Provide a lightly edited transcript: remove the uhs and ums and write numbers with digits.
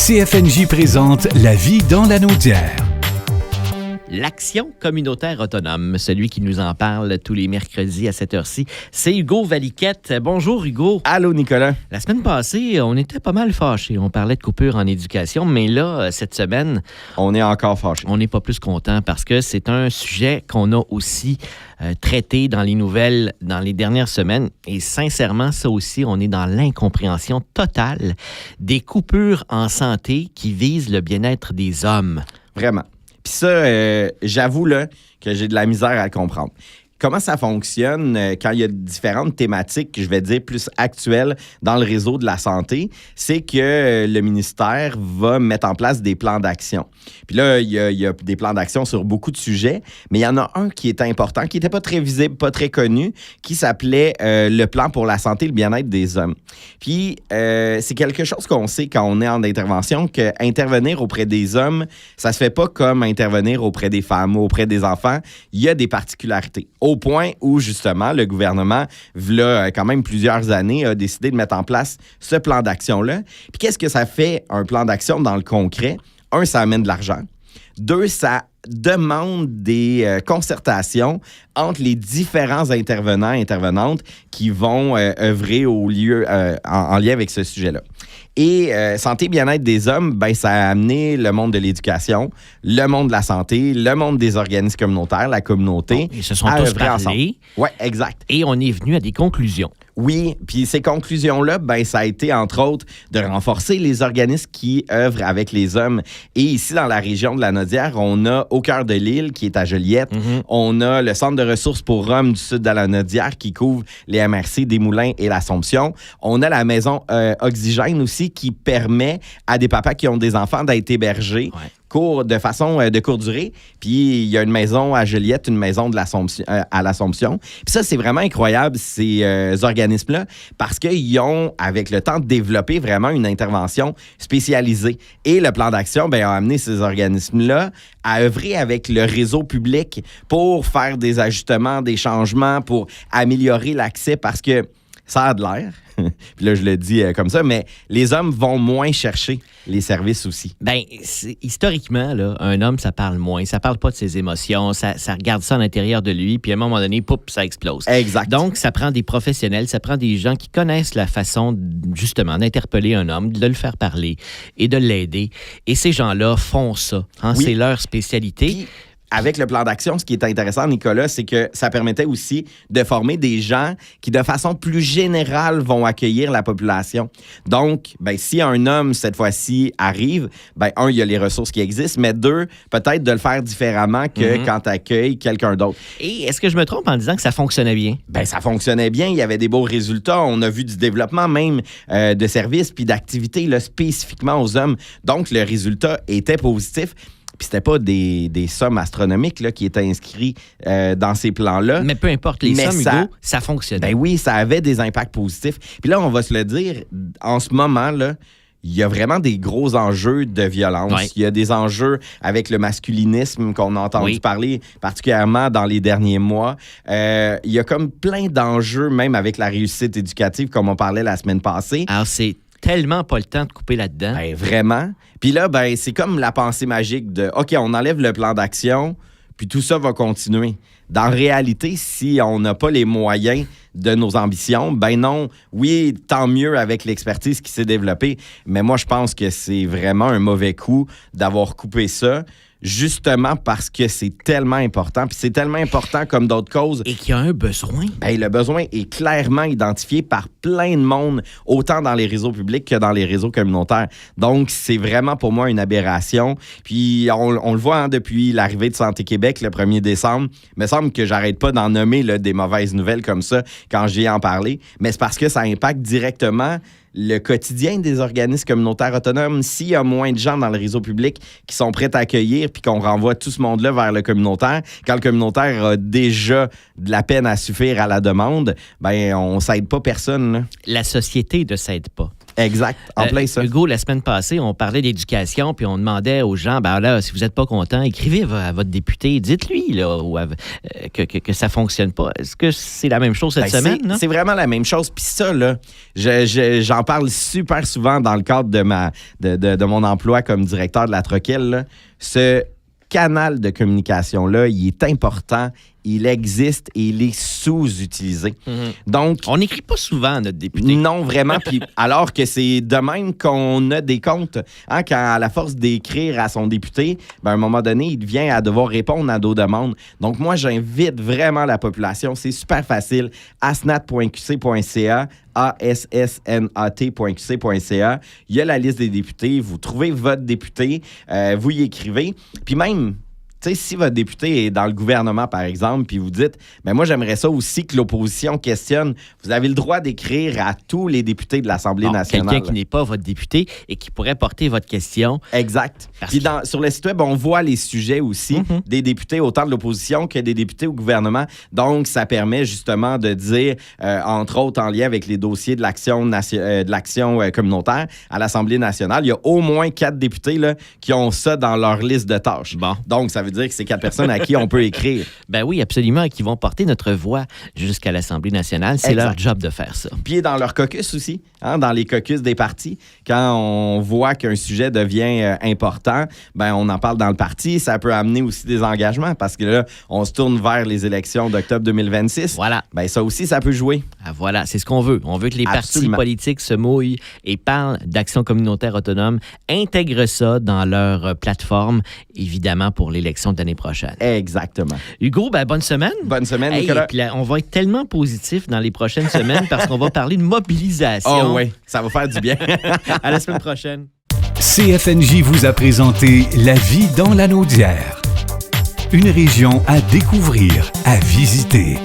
CFNJ présente La vie dans la Naudière. L'Action communautaire autonome, celui qui nous en parle tous les mercredis à cette heure-ci, c'est Hugo Valiquette. Bonjour Hugo. Allô Nicolas. La semaine passée, on était pas mal fâchés. On parlait de coupure en éducation, mais là, cette semaine... On est encore fâchés. On n'est pas plus content parce que c'est un sujet qu'on a aussi traité dans les nouvelles dans les dernières semaines. Et sincèrement, ça aussi, on est dans l'incompréhension totale des coupures en santé qui visent le bien-être des hommes. Vraiment. Puis ça, j'avoue là, que j'ai de la misère à le comprendre. Comment ça fonctionne quand il y a différentes thématiques, je vais dire, plus actuelles dans le réseau de la santé, c'est que le ministère va mettre en place des plans d'action. Puis là, il y a des plans d'action sur beaucoup de sujets, mais il y en a un qui est important, qui n'était pas très visible, pas très connu, qui s'appelait le plan pour la santé et le bien-être des hommes. Puis, c'est quelque chose qu'on sait quand on est en intervention, qu'intervenir auprès des hommes, ça se fait pas comme intervenir auprès des femmes ou auprès des enfants. Il y a des particularités. Au point où, justement, le gouvernement, là, quand même plusieurs années, a décidé de mettre en place ce plan d'action-là. Puis qu'est-ce que ça fait, un plan d'action dans le concret? Un, ça amène de l'argent. Deux, ça demande des concertations entre les différents intervenants et intervenantes qui vont œuvrer au lieu, en lien avec ce sujet-là. Et santé bien-être des hommes, ben, ça a amené le monde de l'éducation, le monde de la santé, le monde des organismes communautaires, la communauté. Ils se sont tous parlé. Oui, exact. Et on est venu à des conclusions. Oui, puis ces conclusions-là, ben, ça a été, entre autres, de renforcer les organismes qui œuvrent avec les hommes. Et ici, dans la région de la Naudière, on a Au cœur de l'île, qui est à Joliette. Mm-hmm. On a le Centre de ressources pour hommes du sud de la Naudière, qui couvre les MRC, Desmoulins et l'Assomption. On a la maison Oxygène aussi, qui permet à des papas qui ont des enfants d'être hébergés. Ouais. De façon de courte durée. Puis il y a une maison à Joliette, une maison de à l'Assomption. Puis ça, c'est vraiment incroyable, ces organismes-là, parce qu'ils ont, avec le temps, développé vraiment une intervention spécialisée. Et le plan d'action a amené ces organismes-là à œuvrer avec le réseau public pour faire des ajustements, des changements, pour améliorer l'accès, parce que ça a de l'air. Puis là, je le dis comme ça, mais les hommes vont moins chercher les services aussi. Bien, historiquement, là, un homme, ça parle moins. Ça parle pas de ses émotions. Ça regarde ça à l'intérieur de lui, puis à un moment donné, poup, ça explose. Exact. Donc, ça prend des professionnels, ça prend des gens qui connaissent la façon, justement, d'interpeller un homme, de le faire parler et de l'aider. Et ces gens-là font ça. Hein? Oui. C'est leur spécialité. Puis, avec le plan d'action, ce qui est intéressant, Nicolas, c'est que ça permettait aussi de former des gens qui, de façon plus générale, vont accueillir la population. Donc, ben, si un homme, cette fois-ci, arrive, ben, un, il y a les ressources qui existent, mais deux, peut-être de le faire différemment que quand tu accueilles quelqu'un d'autre. Et est-ce que je me trompe en disant que ça fonctionnait bien? Ben, ça fonctionnait bien. Il y avait des beaux résultats. On a vu du développement même de services puis d'activités là, spécifiquement aux hommes. Donc, le résultat était positif. Puis c'était pas des sommes astronomiques là, qui étaient inscrites dans ces plans-là. Mais peu importe les sommes, Hugo, ça fonctionnait. Ben oui, ça avait des impacts positifs. Puis là, on va se le dire, en ce moment, là, il y a vraiment des gros enjeux de violence. Ouais. Il y a des enjeux avec le masculinisme qu'on a entendu parler, particulièrement dans les derniers mois. Il y a comme plein d'enjeux, même avec la réussite éducative, comme on parlait la semaine passée. Alors, c'est tellement pas le temps de couper là-dedans. Ben, vraiment. Puis là, ben, c'est comme la pensée magique de « OK, on enlève le plan d'action, puis tout ça va continuer ». Dans la réalité, si on n'a pas les moyens de nos ambitions, ben non, oui, tant mieux avec l'expertise qui s'est développée, mais moi, je pense que c'est vraiment un mauvais coup d'avoir coupé ça, justement parce que c'est tellement important, puis c'est tellement important comme d'autres causes. Et qu'il y a un besoin. Ben, le besoin est clairement identifié par plein de monde, autant dans les réseaux publics que dans les réseaux communautaires. Donc, c'est vraiment pour moi une aberration. Puis, on le voit depuis l'arrivée de Santé Québec le 1er décembre. Il me semble que j'arrête pas d'en nommer là, des mauvaises nouvelles comme ça quand j'y ai en parlé, mais c'est parce que ça impacte directement le quotidien des organismes communautaires autonomes. S'il y a moins de gens dans le réseau public qui sont prêts à accueillir puis qu'on renvoie tout ce monde-là vers le communautaire, quand le communautaire a déjà de la peine à suffire à la demande, ben on s'aide pas personne. Là. La société ne s'aide pas. Exact, en plein ça. Hugo, la semaine passée, on parlait d'éducation, puis on demandait aux gens, ben là, si vous n'êtes pas content, écrivez à votre député, dites-lui là, que ça ne fonctionne pas. Est-ce que c'est la même chose cette semaine? Non? C'est vraiment la même chose. Puis ça, là, j'en parle super souvent dans le cadre de mon emploi comme directeur de la Troquelle. Là. Ce canal de communication-là, il est important, il existe et il est sous-utilisé. Donc, on n'écrit pas souvent à notre député. Non, vraiment. Puis, alors que c'est de même qu'on a des comptes. Hein, quand à la force d'écrire à son député, ben, à un moment donné, il vient à devoir répondre à nos demandes. Donc, moi, j'invite vraiment la population. C'est super facile. asnat.qc.ca, assnat.qc.ca. Il y a la liste des députés. Vous trouvez votre député. Vous y écrivez. Puis même... Tu sais, si votre député est dans le gouvernement, par exemple, puis vous dites, mais moi, j'aimerais ça aussi que l'opposition questionne, vous avez le droit d'écrire à tous les députés de l'Assemblée nationale. Quelqu'un qui n'est pas votre député et qui pourrait porter votre question. Exact. Puis sur le site web, on voit les sujets aussi des députés, autant de l'opposition que des députés au gouvernement. Donc, ça permet justement de dire, entre autres, en lien avec les dossiers de l'action communautaire à l'Assemblée nationale, il y a au moins 4 députés là, qui ont ça dans leur liste de tâches. Bon. Donc, ça veut dire que c'est 4 personnes à qui on peut écrire. Ben oui, absolument, et qui vont porter notre voix jusqu'à l'Assemblée nationale. C'est leur job de faire ça. Puis dans leur caucus aussi, hein, dans les caucus des partis, quand on voit qu'un sujet devient important, ben on en parle dans le parti. Ça peut amener aussi des engagements parce que là, on se tourne vers les élections d'octobre 2026. Voilà. Ben ça aussi, ça peut jouer. Ah, voilà, c'est ce qu'on veut. On veut que les partis politiques se mouillent et parlent d'action communautaire autonome, intègrent ça dans leur plateforme, évidemment, pour l'élection de l'année prochaine. Exactement. Hugo, ben, bonne semaine. Bonne semaine, Nicolas. Et puis là, on va être tellement positif dans les prochaines semaines parce qu'on va parler de mobilisation. Oh oui, ça va faire du bien. À la semaine prochaine. CFNJ vous a présenté La vie dans la Naudière. Une région à découvrir, à visiter.